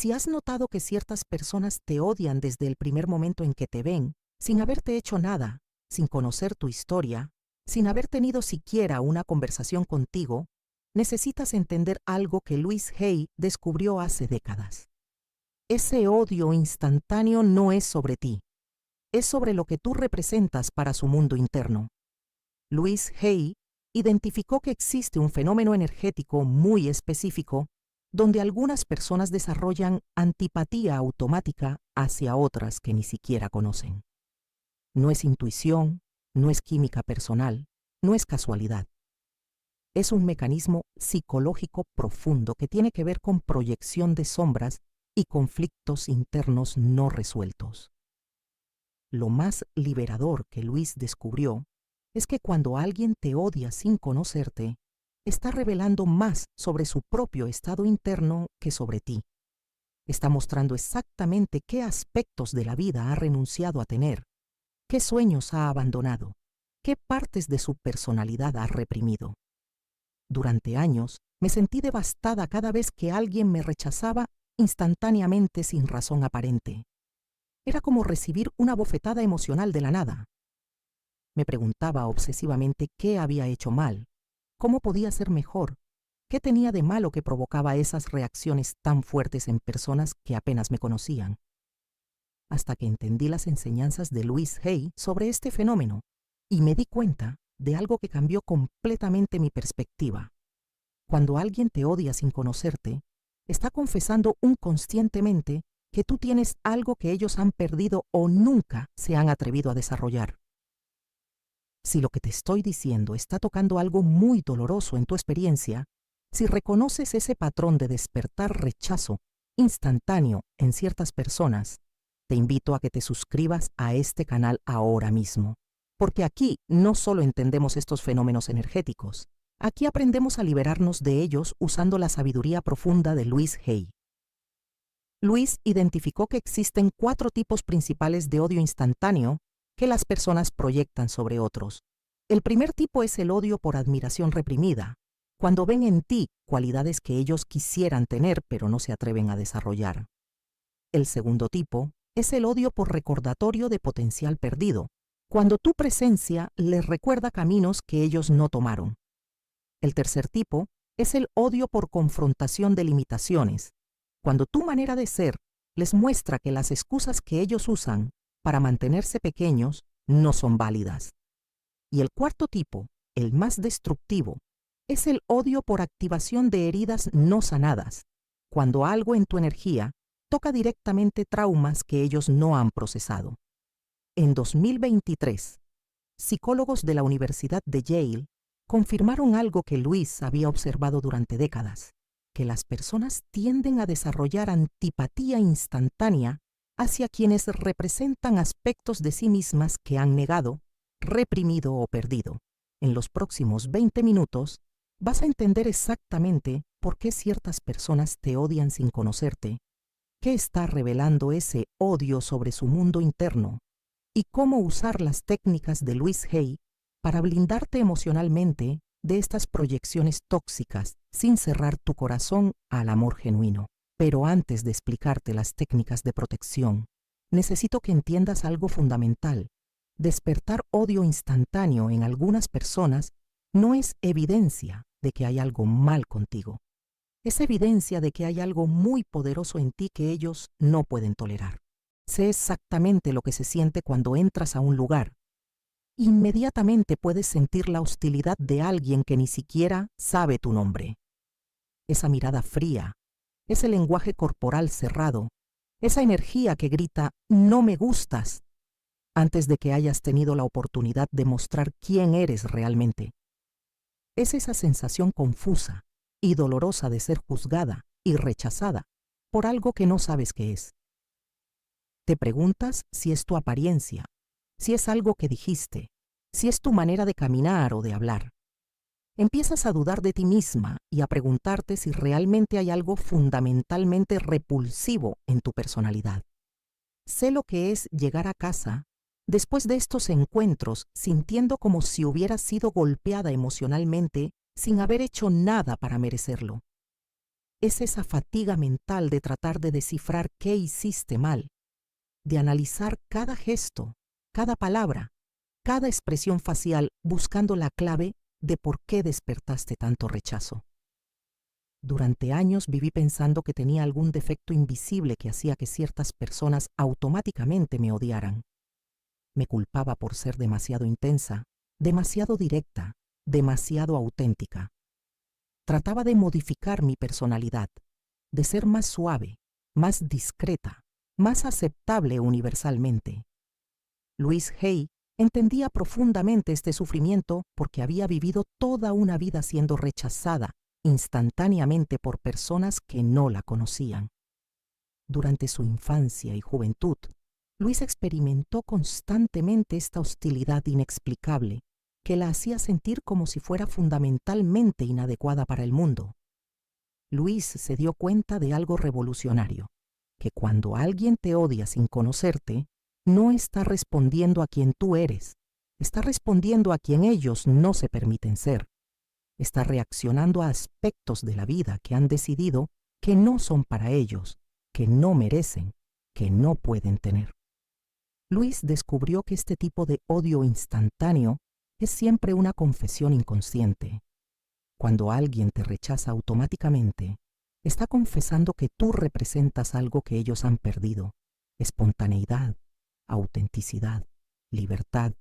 Si has notado que ciertas personas te odian desde el primer momento en que te ven, sin haberte hecho nada, sin conocer tu historia, sin haber tenido siquiera una conversación contigo, necesitas entender algo que Louise Hay descubrió hace décadas. Ese odio instantáneo no es sobre ti, es sobre lo que tú representas para su mundo interno. Louise Hay identificó que existe un fenómeno energético muy específico donde algunas personas desarrollan antipatía automática hacia otras que ni siquiera conocen. No es intuición, no es química personal, no es casualidad. Es un mecanismo psicológico profundo que tiene que ver con proyección de sombras y conflictos internos no resueltos. Lo más liberador que Luis descubrió es que cuando alguien te odia sin conocerte, está revelando más sobre su propio estado interno que sobre ti. Está mostrando exactamente qué aspectos de la vida ha renunciado a tener, qué sueños ha abandonado, qué partes de su personalidad ha reprimido. Durante años me sentí devastada cada vez que alguien me rechazaba instantáneamente sin razón aparente. Era como recibir una bofetada emocional de la nada. Me preguntaba obsesivamente qué había hecho mal, cómo podía ser mejor, qué tenía de malo que provocaba esas reacciones tan fuertes en personas que apenas me conocían. Hasta que entendí las enseñanzas de Louise Hay sobre este fenómeno y me di cuenta de algo que cambió completamente mi perspectiva. Cuando alguien te odia sin conocerte, está confesando inconscientemente que tú tienes algo que ellos han perdido o nunca se han atrevido a desarrollar. Si lo que te estoy diciendo está tocando algo muy doloroso en tu experiencia, si reconoces ese patrón de despertar rechazo instantáneo en ciertas personas, te invito a que te suscribas a este canal ahora mismo, porque aquí no solo entendemos estos fenómenos energéticos, aquí aprendemos a liberarnos de ellos usando la sabiduría profunda de Louise Hay. Louise identificó que existen 4 tipos principales de odio instantáneo que las personas proyectan sobre otros. El primer tipo es el odio por admiración reprimida, cuando ven en ti cualidades que ellos quisieran tener pero no se atreven a desarrollar. El segundo tipo es el odio por recordatorio de potencial perdido, cuando tu presencia les recuerda caminos que ellos no tomaron. El tercer tipo es el odio por confrontación de limitaciones, cuando tu manera de ser les muestra que las excusas que ellos usan para mantenerse pequeños no son válidas. Y el cuarto tipo, el más destructivo, es el odio por activación de heridas no sanadas, cuando algo en tu energía toca directamente traumas que ellos no han procesado. En 2023, psicólogos de la Universidad de Yale confirmaron algo que Louise había observado durante décadas, que las personas tienden a desarrollar antipatía instantánea hacia quienes representan aspectos de sí mismas que han negado, reprimido o perdido. En los próximos 20 minutos vas a entender exactamente por qué ciertas personas te odian sin conocerte, qué está revelando ese odio sobre su mundo interno y cómo usar las técnicas de Louise Hay para blindarte emocionalmente de estas proyecciones tóxicas sin cerrar tu corazón al amor genuino. Pero antes de explicarte las técnicas de protección, necesito que entiendas algo fundamental. Despertar odio instantáneo en algunas personas no es evidencia de que hay algo mal contigo. Es evidencia de que hay algo muy poderoso en ti que ellos no pueden tolerar. Sé exactamente lo que se siente cuando entras a un lugar. Inmediatamente puedes sentir la hostilidad de alguien que ni siquiera sabe tu nombre. Esa mirada fría, ese lenguaje corporal cerrado, esa energía que grita «no me gustas», antes de que hayas tenido la oportunidad de mostrar quién eres realmente. Es esa sensación confusa y dolorosa de ser juzgada y rechazada por algo que no sabes qué es. Te preguntas si es tu apariencia, si es algo que dijiste, si es tu manera de caminar o de hablar. Empiezas a dudar de ti misma y a preguntarte si realmente hay algo fundamentalmente repulsivo en tu personalidad. Sé lo que es llegar a casa después de estos encuentros sintiendo como si hubieras sido golpeada emocionalmente sin haber hecho nada para merecerlo. es esa fatiga mental de tratar de descifrar qué hiciste mal, de analizar cada gesto, cada palabra, cada expresión facial buscando la clave de por qué despertaste tanto rechazo. Durante años viví pensando que tenía algún defecto invisible que hacía que ciertas personas automáticamente me odiaran. Me culpaba por ser demasiado intensa, demasiado directa, demasiado auténtica. Trataba de modificar mi personalidad, de ser más suave, más discreta, más aceptable universalmente. Louise Hay entendía profundamente este sufrimiento porque había vivido toda una vida siendo rechazada instantáneamente por personas que no la conocían. Durante su infancia y juventud, Louise experimentó constantemente esta hostilidad inexplicable que la hacía sentir como si fuera fundamentalmente inadecuada para el mundo. Louise se dio cuenta de algo revolucionario, que cuando alguien te odia sin conocerte, no está respondiendo a quien tú eres, está respondiendo a quien ellos no se permiten ser. Está reaccionando a aspectos de la vida que han decidido que no son para ellos, que no merecen, que no pueden tener. Louise descubrió que este tipo de odio instantáneo es siempre una confesión inconsciente. Cuando alguien te rechaza automáticamente, está confesando que tú representas algo que ellos han perdido: espontaneidad, autenticidad, libertad,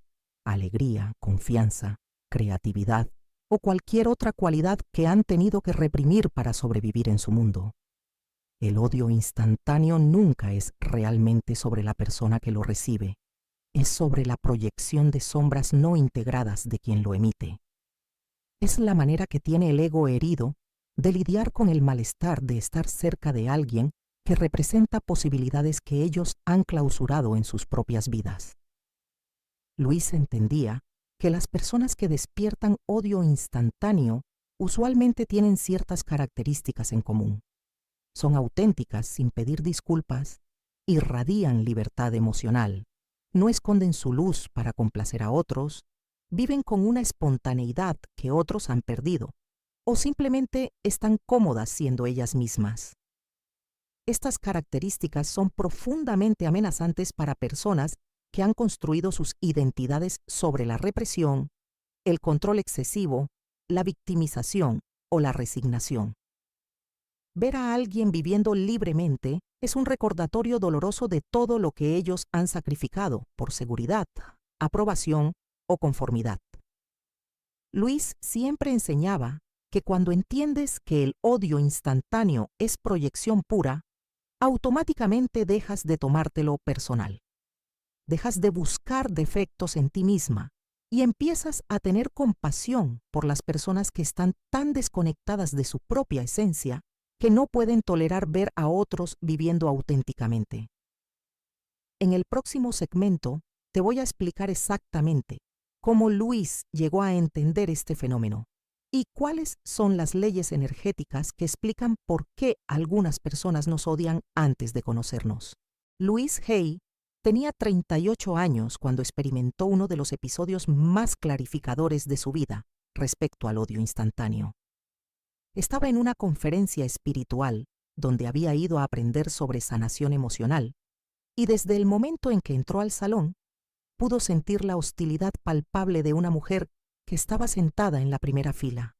alegría, confianza, creatividad o cualquier otra cualidad que han tenido que reprimir para sobrevivir en su mundo. El odio instantáneo nunca es realmente sobre la persona que lo recibe, es sobre la proyección de sombras no integradas de quien lo emite. Es la manera que tiene el ego herido de lidiar con el malestar de estar cerca de alguien que representa posibilidades que ellos han clausurado en sus propias vidas. Louise entendía que las personas que despiertan odio instantáneo usualmente tienen ciertas características en común. Son auténticas sin pedir disculpas, irradian libertad emocional, no esconden su luz para complacer a otros, viven con una espontaneidad que otros han perdido, o simplemente están cómodas siendo ellas mismas. Estas características son profundamente amenazantes para personas que han construido sus identidades sobre la represión, el control excesivo, la victimización o la resignación. Ver a alguien viviendo libremente es un recordatorio doloroso de todo lo que ellos han sacrificado por seguridad, aprobación o conformidad. Louise siempre enseñaba que cuando entiendes que el odio instantáneo es proyección pura, automáticamente dejas de tomártelo personal. Dejas de buscar defectos en ti misma y empiezas a tener compasión por las personas que están tan desconectadas de su propia esencia que no pueden tolerar ver a otros viviendo auténticamente. En el próximo segmento te voy a explicar exactamente cómo Louise llegó a entender este fenómeno y cuáles son las leyes energéticas que explican por qué algunas personas nos odian antes de conocernos. Louise Hay tenía 38 años cuando experimentó uno de los episodios más clarificadores de su vida respecto al odio instantáneo. Estaba en una conferencia espiritual donde había ido a aprender sobre sanación emocional, y desde el momento en que entró al salón, pudo sentir la hostilidad palpable de una mujer que estaba sentada en la primera fila.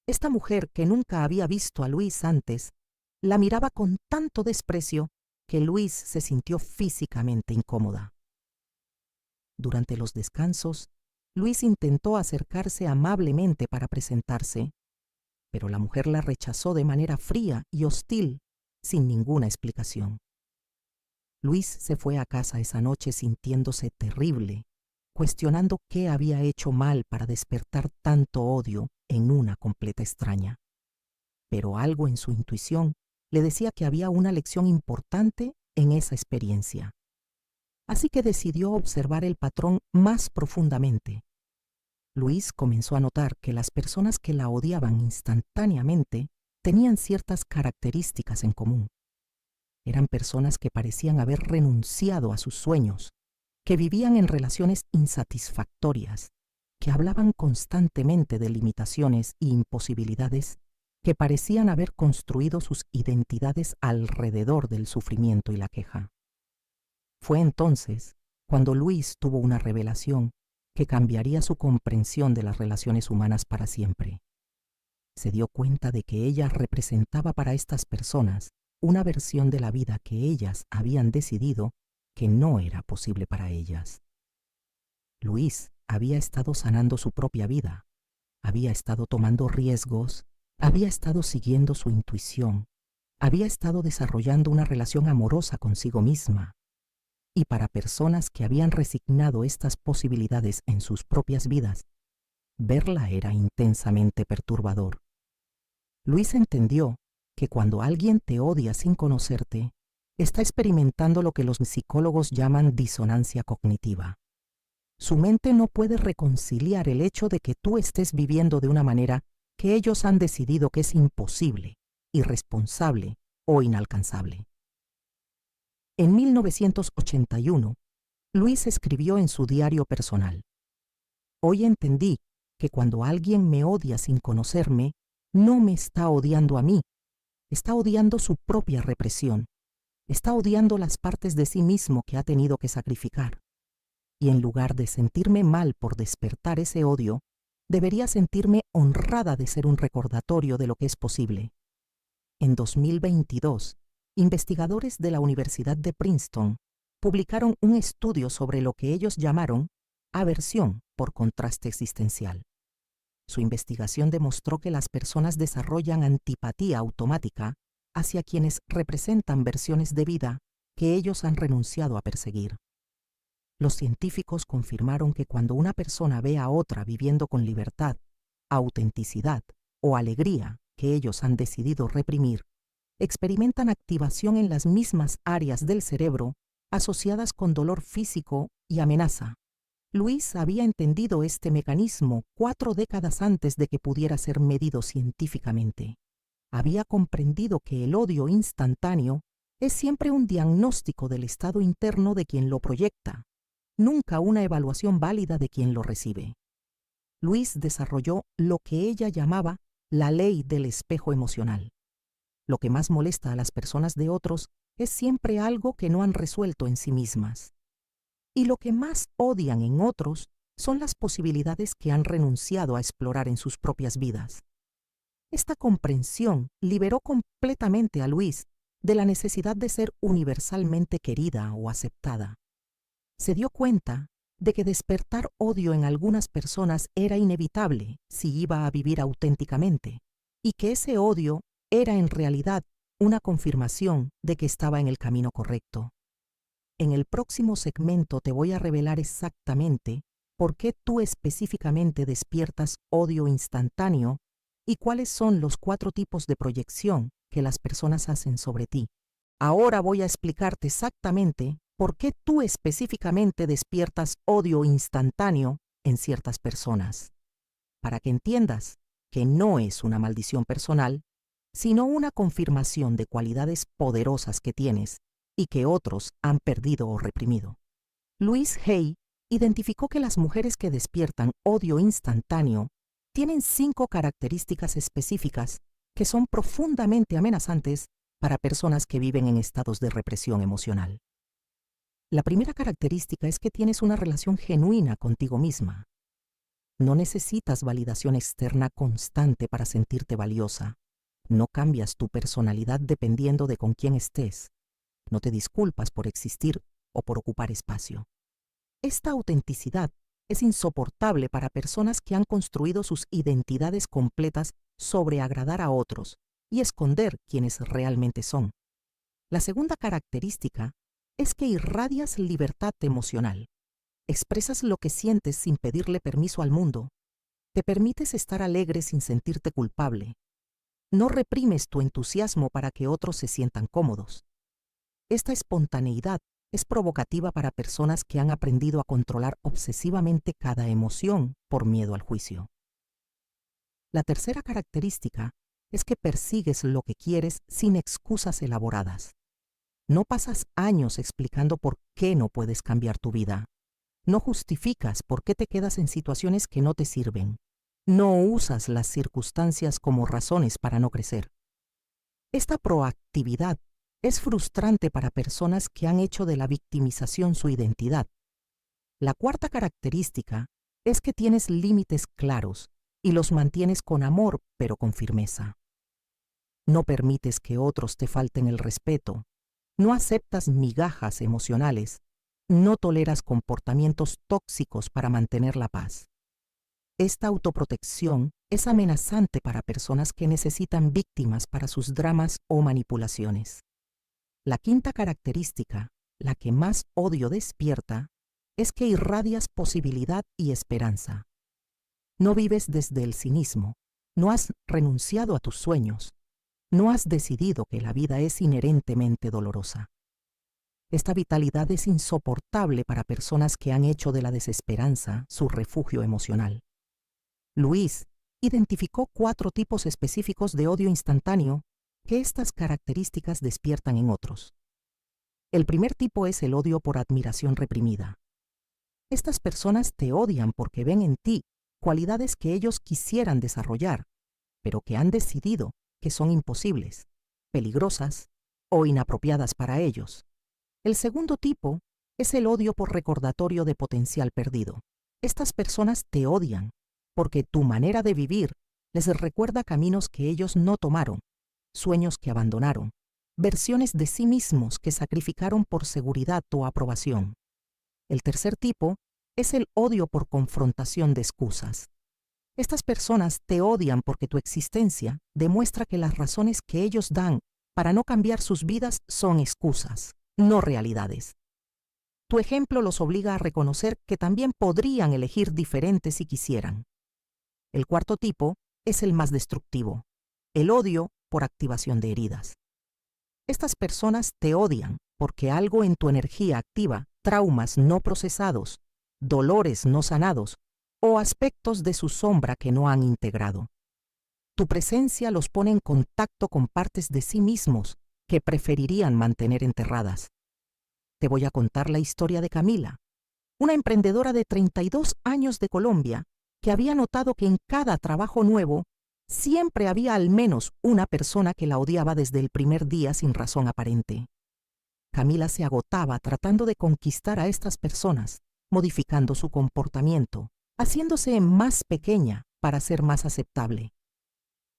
Esta mujer, que nunca había visto a Louise antes, la miraba con tanto desprecio que Louise se sintió físicamente incómoda. Durante los descansos, Louise intentó acercarse amablemente para presentarse, pero la mujer la rechazó de manera fría y hostil, sin ninguna explicación. Louise se fue a casa esa noche sintiéndose terrible, cuestionando qué había hecho mal para despertar tanto odio en una completa extraña. Pero algo en su intuición le decía que había una lección importante en esa experiencia. Así que decidió observar el patrón más profundamente. Louise comenzó a notar que las personas que la odiaban instantáneamente tenían ciertas características en común. Eran personas que parecían haber renunciado a sus sueños, que vivían en relaciones insatisfactorias, que hablaban constantemente de limitaciones e imposibilidades que parecían haber construido sus identidades alrededor del sufrimiento y la queja. Fue entonces cuando Luis tuvo una revelación que cambiaría su comprensión de las relaciones humanas para siempre. Se dio cuenta de que ella representaba para estas personas una versión de la vida que ellas habían decidido que no era posible para ellas. Luis había estado sanando su propia vida, había estado tomando riesgos, había estado siguiendo su intuición, había estado desarrollando una relación amorosa consigo misma. Y para personas que habían resignado estas posibilidades en sus propias vidas, verla era intensamente perturbador. Luis entendió que cuando alguien te odia sin conocerte, está experimentando lo que los psicólogos llaman disonancia cognitiva. Su mente no puede reconciliar el hecho de que tú estés viviendo de una manera que ellos han decidido que es imposible, irresponsable o inalcanzable. En 1981, Luis escribió en su diario personal: «Hoy entendí que cuando alguien me odia sin conocerme, no me está odiando a mí, está odiando su propia represión, está odiando las partes de sí mismo que ha tenido que sacrificar. Y en lugar de sentirme mal por despertar ese odio, debería sentirme honrada de ser un recordatorio de lo que es posible». En 2022, investigadores de la Universidad de Princeton publicaron un estudio sobre lo que ellos llamaron aversión por contraste existencial. Su investigación demostró que las personas desarrollan antipatía automática hacia quienes representan versiones de vida que ellos han renunciado a perseguir. Los científicos confirmaron que cuando una persona ve a otra viviendo con libertad, autenticidad o alegría que ellos han decidido reprimir, experimentan activación en las mismas áreas del cerebro asociadas con dolor físico y amenaza. Luis había entendido este mecanismo 4 décadas antes de que pudiera ser medido científicamente. Había comprendido que el odio instantáneo es siempre un diagnóstico del estado interno de quien lo proyecta, nunca una evaluación válida de quien lo recibe. Luis desarrolló lo que ella llamaba la ley del espejo emocional. Lo que más molesta a las personas de otros es siempre algo que no han resuelto en sí mismas. Y lo que más odian en otros son las posibilidades que han renunciado a explorar en sus propias vidas. Esta comprensión liberó completamente a Luis de la necesidad de ser universalmente querida o aceptada. Se dio cuenta de que despertar odio en algunas personas era inevitable si iba a vivir auténticamente, y que ese odio era en realidad una confirmación de que estaba en el camino correcto. En el próximo segmento te voy a revelar exactamente por qué tú específicamente despiertas odio instantáneo y cuáles son los 4 tipos de proyección que las personas hacen sobre ti. Ahora voy a explicarte exactamente por qué tú específicamente despiertas odio instantáneo en ciertas personas, para que entiendas que no es una maldición personal, sino una confirmación de cualidades poderosas que tienes y que otros han perdido o reprimido. Louise Hay identificó que las mujeres que despiertan odio instantáneo tienen 5 características específicas que son profundamente amenazantes para personas que viven en estados de represión emocional. La primera característica es que tienes una relación genuina contigo misma. No necesitas validación externa constante para sentirte valiosa. No cambias tu personalidad dependiendo de con quién estés. No te disculpas por existir o por ocupar espacio. Esta autenticidad es insoportable para personas que han construido sus identidades completas sobre agradar a otros y esconder quienes realmente son. La segunda característica es que irradias libertad emocional. Expresas lo que sientes sin pedirle permiso al mundo. Te permites estar alegre sin sentirte culpable. No reprimes tu entusiasmo para que otros se sientan cómodos. Esta espontaneidad es provocativa para personas que han aprendido a controlar obsesivamente cada emoción por miedo al juicio. La tercera característica es que persigues lo que quieres sin excusas elaboradas. No pasas años explicando por qué no puedes cambiar tu vida. No justificas por qué te quedas en situaciones que no te sirven. No usas las circunstancias como razones para no crecer. Esta proactividad es frustrante para personas que han hecho de la victimización su identidad. La cuarta característica es que tienes límites claros y los mantienes con amor, pero con firmeza. No permites que otros te falten el respeto. No aceptas migajas emocionales. No toleras comportamientos tóxicos para mantener la paz. Esta autoprotección es amenazante para personas que necesitan víctimas para sus dramas o manipulaciones. La quinta característica, la que más odio despierta, es que irradias posibilidad y esperanza. No vives desde el cinismo, no has renunciado a tus sueños, no has decidido que la vida es inherentemente dolorosa. Esta vitalidad es insoportable para personas que han hecho de la desesperanza su refugio emocional. Luis identificó 4 tipos específicos de odio instantáneo que estas características despiertan en otros. El primer tipo es el odio por admiración reprimida. Estas personas te odian porque ven en ti cualidades que ellos quisieran desarrollar, pero que han decidido que son imposibles, peligrosas o inapropiadas para ellos. El segundo tipo es el odio por recordatorio de potencial perdido. Estas personas te odian porque tu manera de vivir les recuerda caminos que ellos no tomaron, sueños que abandonaron, versiones de sí mismos que sacrificaron por seguridad o aprobación. El tercer tipo es el odio por confrontación de excusas. Estas personas te odian porque tu existencia demuestra que las razones que ellos dan para no cambiar sus vidas son excusas, no realidades. Tu ejemplo los obliga a reconocer que también podrían elegir diferente si quisieran. El cuarto tipo es el más destructivo, el odio por activación de heridas. Estas personas te odian porque algo en tu energía activa traumas no procesados, dolores no sanados o aspectos de su sombra que no han integrado. Tu presencia los pone en contacto con partes de sí mismos que preferirían mantener enterradas. Te voy a contar la historia de Camila, una emprendedora de 32 años de Colombia que había notado que en cada trabajo nuevo siempre había al menos una persona que la odiaba desde el primer día sin razón aparente. Camila se agotaba tratando de conquistar a estas personas, modificando su comportamiento, haciéndose más pequeña para ser más aceptable.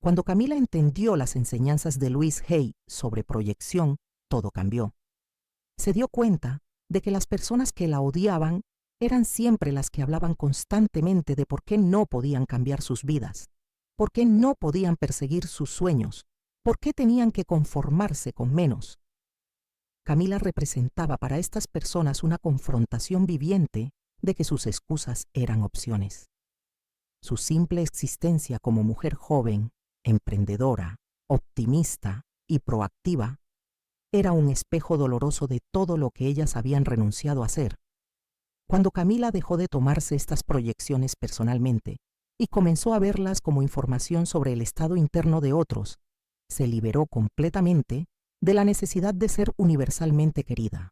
Cuando Camila entendió las enseñanzas de Louise Hay sobre proyección, todo cambió. Se dio cuenta de que las personas que la odiaban eran siempre las que hablaban constantemente de por qué no podían cambiar sus vidas, por qué no podían perseguir sus sueños, por qué tenían que conformarse con menos. Camila representaba para estas personas una confrontación viviente de que sus excusas eran opciones. Su simple existencia como mujer joven, emprendedora, optimista y proactiva era un espejo doloroso de todo lo que ellas habían renunciado a hacer. Cuando Camila dejó de tomarse estas proyecciones personalmente y comenzó a verlas como información sobre el estado interno de otros, se liberó completamente de la necesidad de ser universalmente querida.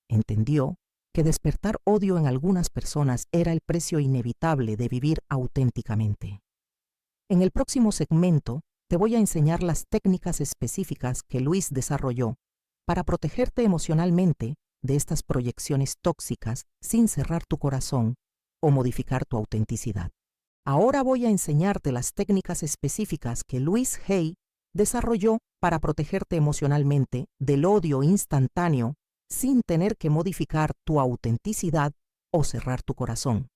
Entendió que despertar odio en algunas personas era el precio inevitable de vivir auténticamente. En el próximo segmento te voy a enseñar las técnicas específicas que Luis desarrolló para protegerte emocionalmente de estas proyecciones tóxicas sin cerrar tu corazón o modificar tu autenticidad. Ahora voy a enseñarte las técnicas específicas que Louise Hay desarrolló para protegerte emocionalmente del odio instantáneo sin tener que modificar tu autenticidad o cerrar tu corazón.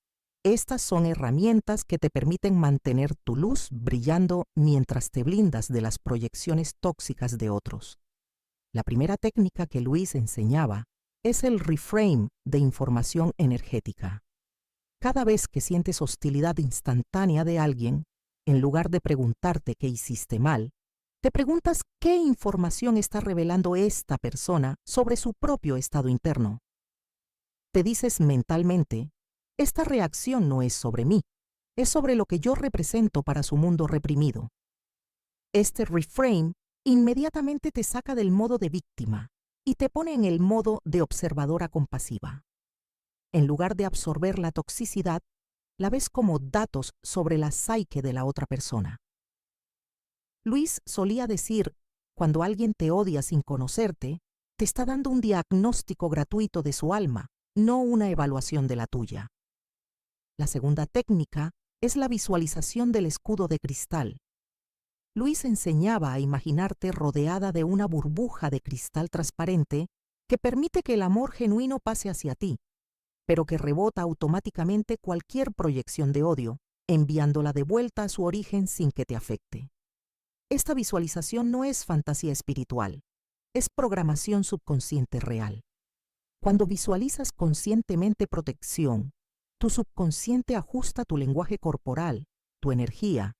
Estas son herramientas que te permiten mantener tu luz brillando mientras te blindas de las proyecciones tóxicas de otros. La primera técnica que Luis enseñaba es el reframe de información energética. Cada vez que sientes hostilidad instantánea de alguien, en lugar de preguntarte qué hiciste mal, te preguntas qué información está revelando esta persona sobre su propio estado interno. Te dices mentalmente, esta reacción no es sobre mí, es sobre lo que yo represento para su mundo reprimido. Este reframe inmediatamente te saca del modo de víctima y te pone en el modo de observadora compasiva. En lugar de absorber la toxicidad, la ves como datos sobre la psique de la otra persona. Luis solía decir, cuando alguien te odia sin conocerte, te está dando un diagnóstico gratuito de su alma, no una evaluación de la tuya. La segunda técnica es la visualización del escudo de cristal. Luis enseñaba a imaginarte rodeada de una burbuja de cristal transparente que permite que el amor genuino pase hacia ti, pero que rebota automáticamente cualquier proyección de odio, enviándola de vuelta a su origen sin que te afecte. Esta visualización no es fantasía espiritual, es programación subconsciente real. Cuando visualizas conscientemente protección, tu subconsciente ajusta tu lenguaje corporal, tu energía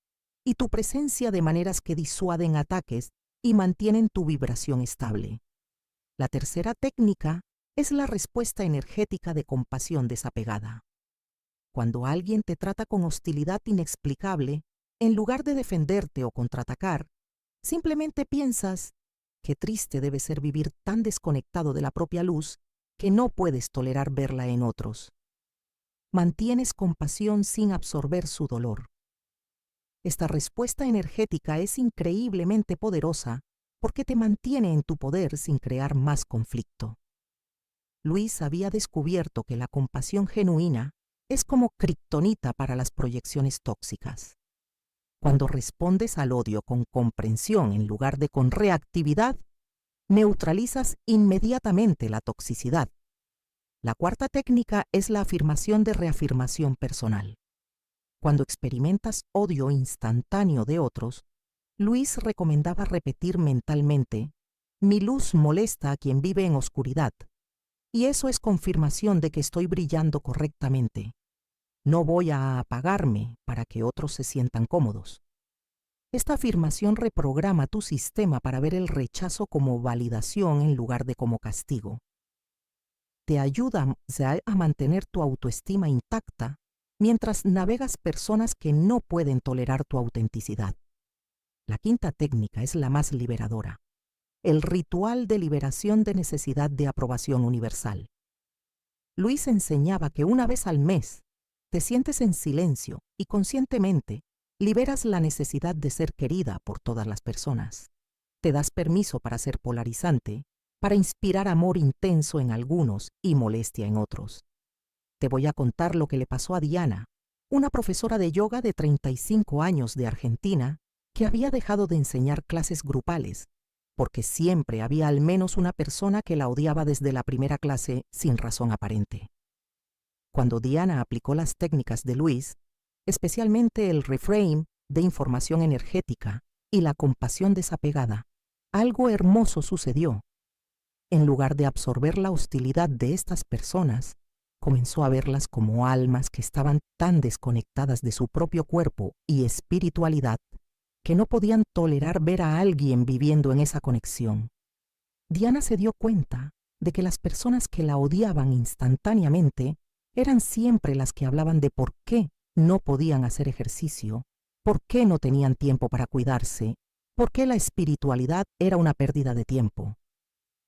y tu presencia de maneras que disuaden ataques y mantienen tu vibración estable. La tercera técnica es la respuesta energética de compasión desapegada. Cuando alguien te trata con hostilidad inexplicable, en lugar de defenderte o contraatacar, simplemente piensas, qué triste debe ser vivir tan desconectado de la propia luz que no puedes tolerar verla en otros. Mantienes compasión sin absorber su dolor. Esta respuesta energética es increíblemente poderosa porque te mantiene en tu poder sin crear más conflicto. Luis había descubierto que la compasión genuina es como kriptonita para las proyecciones tóxicas. Cuando respondes al odio con comprensión en lugar de con reactividad, neutralizas inmediatamente la toxicidad. La cuarta técnica es la afirmación de reafirmación personal. Cuando experimentas odio instantáneo de otros, Luis recomendaba repetir mentalmente: mi luz molesta a quien vive en oscuridad, y eso es confirmación de que estoy brillando correctamente. No voy a apagarme para que otros se sientan cómodos. Esta afirmación reprograma tu sistema para ver el rechazo como validación en lugar de como castigo. Te ayuda a mantener tu autoestima intacta mientras navegas personas que no pueden tolerar tu autenticidad. La quinta técnica es la más liberadora: el ritual de liberación de necesidad de aprobación universal. Luis enseñaba que una vez al mes te sientes en silencio y conscientemente liberas la necesidad de ser querida por todas las personas. Te das permiso para ser polarizante, para inspirar amor intenso en algunos y molestia en otros. Te voy a contar lo que le pasó a Diana, una profesora de yoga de 35 años de Argentina que había dejado de enseñar clases grupales, porque siempre había al menos una persona que la odiaba desde la primera clase sin razón aparente. Cuando Diana aplicó las técnicas de Luis, especialmente el reframe de información energética y la compasión desapegada, algo hermoso sucedió. En lugar de absorber la hostilidad de estas personas, comenzó a verlas como almas que estaban tan desconectadas de su propio cuerpo y espiritualidad que no podían tolerar ver a alguien viviendo en esa conexión. Diana se dio cuenta de que las personas que la odiaban instantáneamente eran siempre las que hablaban de por qué no podían hacer ejercicio, por qué no tenían tiempo para cuidarse, por qué la espiritualidad era una pérdida de tiempo.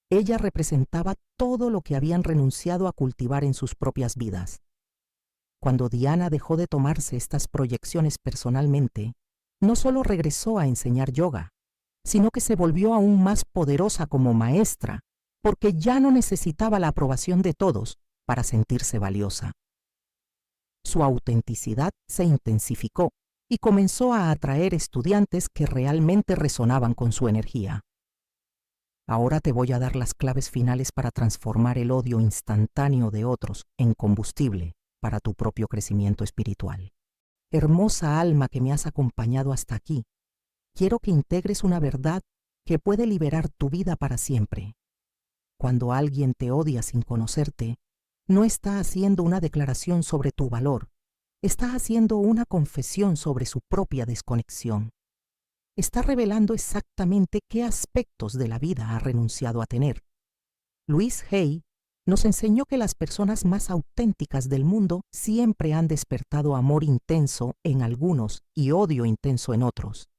Ella representaba todo lo que habían renunciado a cultivar en sus propias vidas. Cuando Diana dejó de tomarse estas proyecciones personalmente, no solo regresó a enseñar yoga, sino que se volvió aún más poderosa como maestra, porque ya no necesitaba la aprobación de todos para sentirse valiosa. Su autenticidad se intensificó y comenzó a atraer estudiantes que realmente resonaban con su energía. Ahora te voy a dar las claves finales para transformar el odio instantáneo de otros en combustible para tu propio crecimiento espiritual. Hermosa alma que me has acompañado hasta aquí, quiero que integres una verdad que puede liberar tu vida para siempre. Cuando alguien te odia sin conocerte, no está haciendo una declaración sobre tu valor, está haciendo una confesión sobre su propia desconexión. Está revelando exactamente qué aspectos de la vida ha renunciado a tener. Luis Hay nos enseñó que las personas más auténticas del mundo siempre han despertado amor intenso en algunos y odio intenso en otros,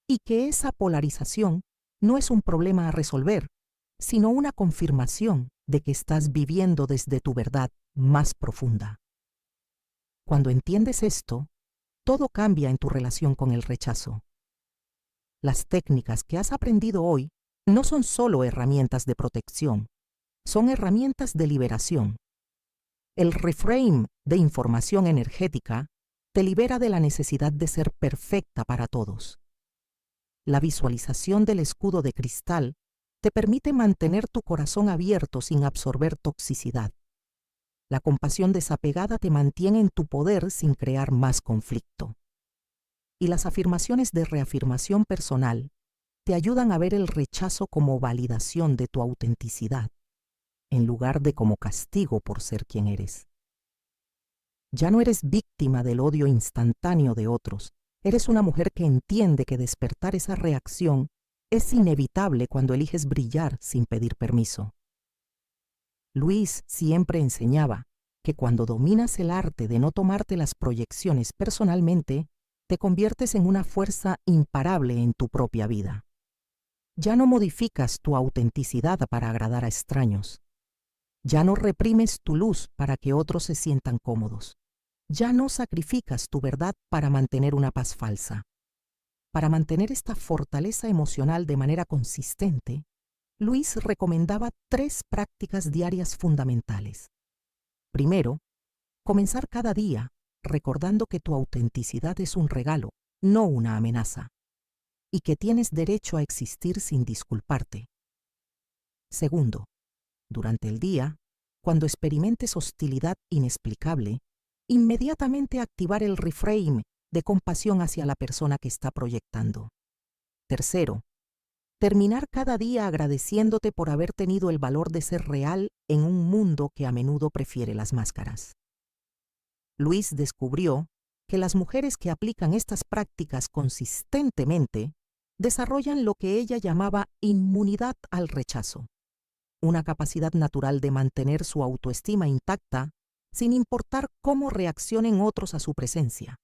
y que esa polarización no es un problema a resolver, sino una confirmación de que estás viviendo desde tu verdad más profunda. Cuando entiendes esto, todo cambia en tu relación con el rechazo. Las técnicas que has aprendido hoy no son solo herramientas de protección, son herramientas de liberación. El reframe de información energética te libera de la necesidad de ser perfecta para todos. La visualización del escudo de cristal te permite mantener tu corazón abierto sin absorber toxicidad. La compasión desapegada te mantiene en tu poder sin crear más conflicto. Y las afirmaciones de reafirmación personal te ayudan a ver el rechazo como validación de tu autenticidad, en lugar de como castigo por ser quien eres. Ya no eres víctima del odio instantáneo de otros. Eres una mujer que entiende que despertar esa reacción es inevitable cuando eliges brillar sin pedir permiso. Luis siempre enseñaba que cuando dominas el arte de no tomarte las proyecciones personalmente, te conviertes en una fuerza imparable en tu propia vida. Ya no modificas tu autenticidad para agradar a extraños. Ya no reprimes tu luz para que otros se sientan cómodos. Ya no sacrificas tu verdad para mantener una paz falsa. Para mantener esta fortaleza emocional de manera consistente, Luis recomendaba 3 prácticas diarias fundamentales. Primero, comenzar cada día recordando que tu autenticidad es un regalo, no una amenaza, y que tienes derecho a existir sin disculparte. Segundo, durante el día, cuando experimentes hostilidad inexplicable, inmediatamente activar el reframe de compasión hacia la persona que está proyectando. Tercero, terminar cada día agradeciéndote por haber tenido el valor de ser real en un mundo que a menudo prefiere las máscaras. Luis descubrió que las mujeres que aplican estas prácticas consistentemente desarrollan lo que ella llamaba inmunidad al rechazo, una capacidad natural de mantener su autoestima intacta sin importar cómo reaccionen otros a su presencia.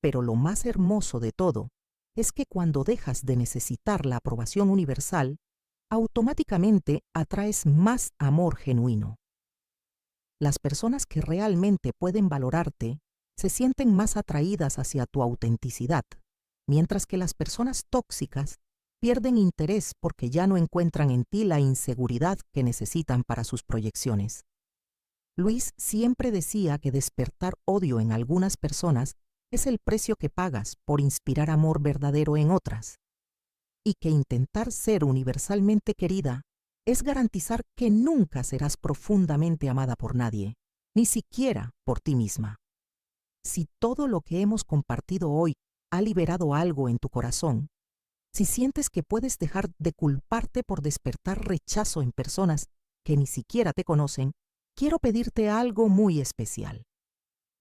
Pero lo más hermoso de todo es que cuando dejas de necesitar la aprobación universal, automáticamente atraes más amor genuino. Las personas que realmente pueden valorarte se sienten más atraídas hacia tu autenticidad, mientras que las personas tóxicas pierden interés porque ya no encuentran en ti la inseguridad que necesitan para sus proyecciones. Luis siempre decía que despertar odio en algunas personas es el precio que pagas por inspirar amor verdadero en otras, y que intentar ser universalmente querida es garantizar que nunca serás profundamente amada por nadie, ni siquiera por ti misma. Si todo lo que hemos compartido hoy ha liberado algo en tu corazón, si sientes que puedes dejar de culparte por despertar rechazo en personas que ni siquiera te conocen, quiero pedirte algo muy especial.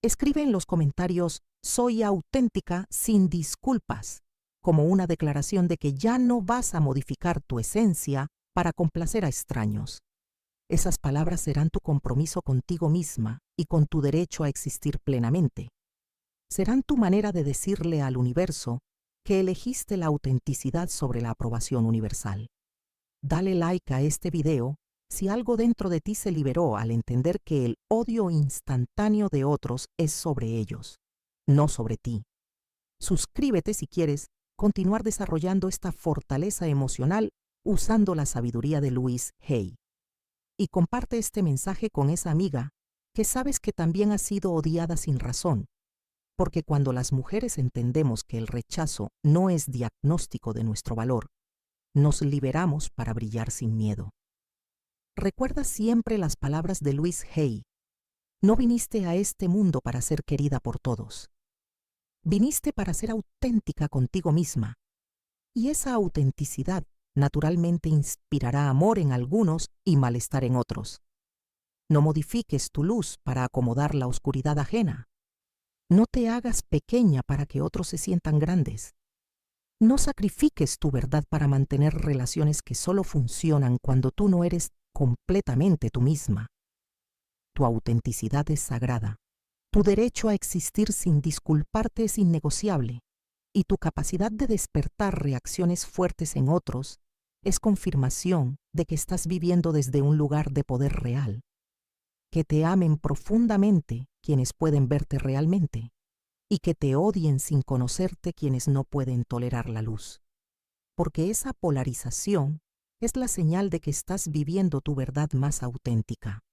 Escribe en los comentarios "Soy auténtica sin disculpas", como una declaración de que ya no vas a modificar tu esencia para complacer a extraños. Esas palabras serán tu compromiso contigo misma y con tu derecho a existir plenamente. Serán tu manera de decirle al universo que elegiste la autenticidad sobre la aprobación universal. Dale like a este video si algo dentro de ti se liberó al entender que el odio instantáneo de otros es sobre ellos, no sobre ti. Suscríbete si quieres continuar desarrollando esta fortaleza emocional usando la sabiduría de Louise Hay. Y comparte este mensaje con esa amiga que sabes que también ha sido odiada sin razón, porque cuando las mujeres entendemos que el rechazo no es diagnóstico de nuestro valor, nos liberamos para brillar sin miedo. Recuerda siempre las palabras de Louise Hay. No viniste a este mundo para ser querida por todos. Viniste para ser auténtica contigo misma. Y esa autenticidad naturalmente inspirará amor en algunos y malestar en otros. No modifiques tu luz para acomodar la oscuridad ajena. No te hagas pequeña para que otros se sientan grandes. No sacrifiques tu verdad para mantener relaciones que solo funcionan cuando tú no eres completamente tú misma. Tu autenticidad es sagrada. Tu derecho a existir sin disculparte es innegociable. Y tu capacidad de despertar reacciones fuertes en otros es confirmación de que estás viviendo desde un lugar de poder real. que te amen profundamente quienes pueden verte realmente, y que te odien sin conocerte quienes no pueden tolerar la luz. Porque esa polarización es la señal de que estás viviendo tu verdad más auténtica.